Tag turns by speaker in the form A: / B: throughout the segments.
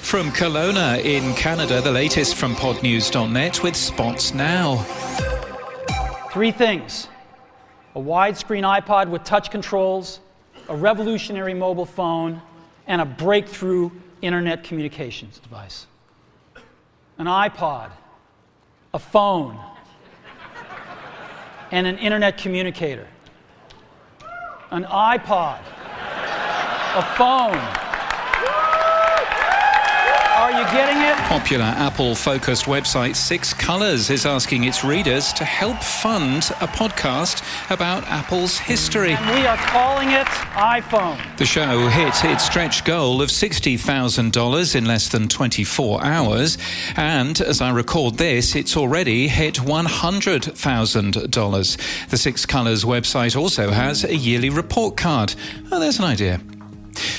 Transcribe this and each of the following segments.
A: From Kelowna in Canada, the latest from podnews.net with Spots Now.
B: 3 things: a widescreen iPod with touch controls, a revolutionary mobile phone, and a breakthrough internet communications device. An iPod, a phone, and an internet communicator. An iPod, a phone. Are you getting it?
A: Popular Apple-focused website 6 Colors is asking its readers to help fund a podcast about Apple's history.
B: And we are calling it iPhone.
A: The show hit its stretch goal of $60,000 in less than 24 hours. And as I record this, it's already hit $100,000. The 6 Colors website also has a yearly report card. Oh, there's an idea.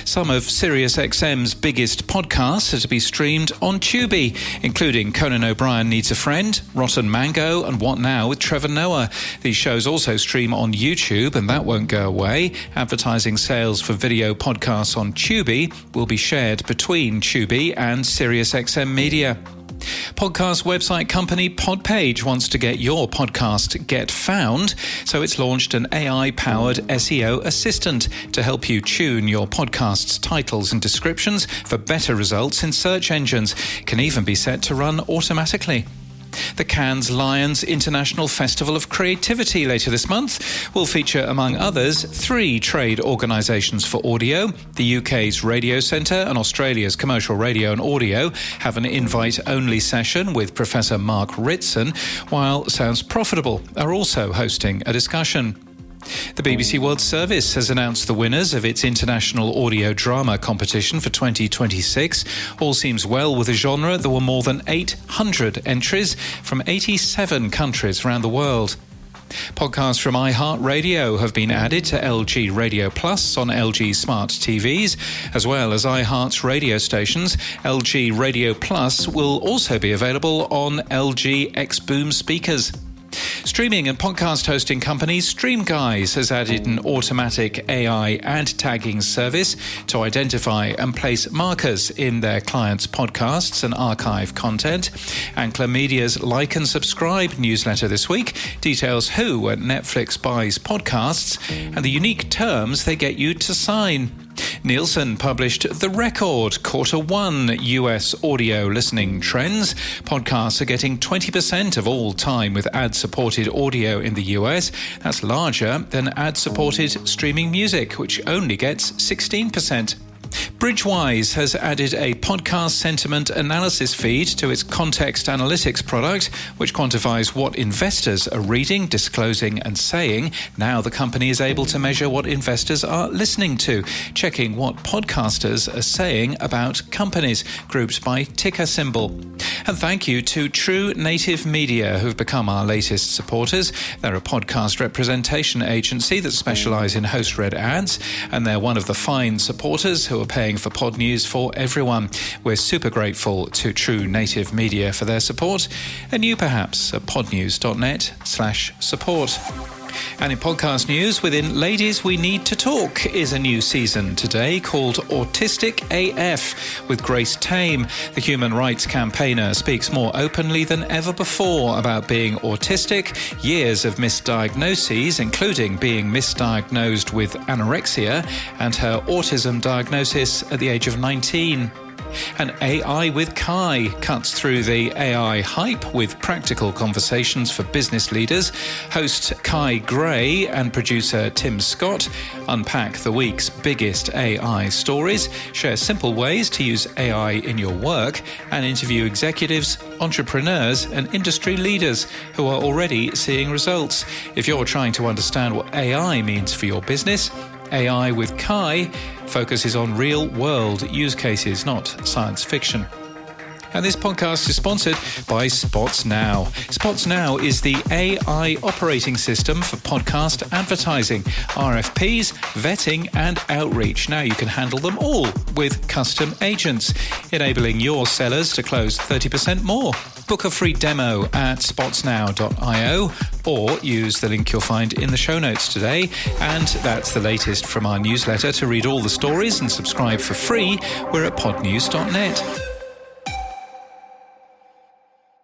A: Some of SiriusXM's biggest podcasts are to be streamed on Tubi, including Conan O'Brien Needs a Friend, Rotten Mango, and What Now with Trevor Noah. These shows also stream on YouTube, and that won't go away. Advertising sales for video podcasts on Tubi will be shared between Tubi and SiriusXM Media. Podcast website company Podpage wants to get your podcast get found, so it's launched an AI-powered SEO assistant to help you tune your podcast's titles and descriptions for better results in search engines. It can even be set to run automatically. The Cannes Lions International Festival of Creativity later this month will feature, among others, 3 trade organisations for audio. The UK's Radio Centre and Australia's Commercial Radio and Audio have an invite-only session with Professor Mark Ritson, while Sounds Profitable are also hosting a discussion. The BBC World Service has announced the winners of its International Audio Drama competition for 2026. All seems well with the genre. There were more than 800 entries from 87 countries around the world. Podcasts from iHeartRadio have been added to LG Radio Plus on LG Smart TVs, as well as iHeart's radio stations. LG Radio Plus will also be available on LG X-Boom speakers. Streaming and podcast hosting company StreamGuys has added an automatic AI ad tagging service to identify and place markers in their clients' podcasts and archive content. Ankler Media's Like and Subscribe newsletter this week details who at Netflix buys podcasts and the unique terms they get you to sign. Nielsen published the record Q1 US audio listening trends. Podcasts are getting 20% of all time with ad-supported audio in the US. That's larger than ad-supported streaming music, which only gets 16%. Bridgewise has added a podcast sentiment analysis feed to its context analytics product, which quantifies what investors are reading, disclosing and saying. Now the company is able to measure what investors are listening to, checking what podcasters are saying about companies, grouped by ticker symbol. And thank you to True Native Media, who've become our latest supporters. They're a podcast representation agency that specialise in host-read ads, and they're one of the fine supporters who are paying for Pod News for everyone. We're super grateful to True Native Media for their support, and you perhaps at podnews.net/support. And in podcast news, within Ladies We Need to Talk is a new season today called Autistic AF with Grace Tame. The human rights campaigner speaks more openly than ever before about being autistic, years of misdiagnoses, including being misdiagnosed with anorexia, and her autism diagnosis at the age of 19. And AI with Kai cuts through the AI hype with practical conversations for business leaders. Host Kai Gray and producer Tim Scott unpack the week's biggest AI stories, share simple ways to use AI in your work, and interview executives, entrepreneurs, and industry leaders who are already seeing results. If you're trying to understand what AI means for your business, AI with Kai focuses on real-world use cases, not science fiction. And this podcast is sponsored by Spots Now. Spots Now is the AI operating system for podcast advertising, RFPs, vetting, and outreach. Now you can handle them all with custom agents, enabling your sellers to close 30% more. Book a free demo at spotsnow.io or use the link you'll find in the show notes today. And that's the latest from our newsletter. To read all the stories and subscribe for free, we're at podnews.net.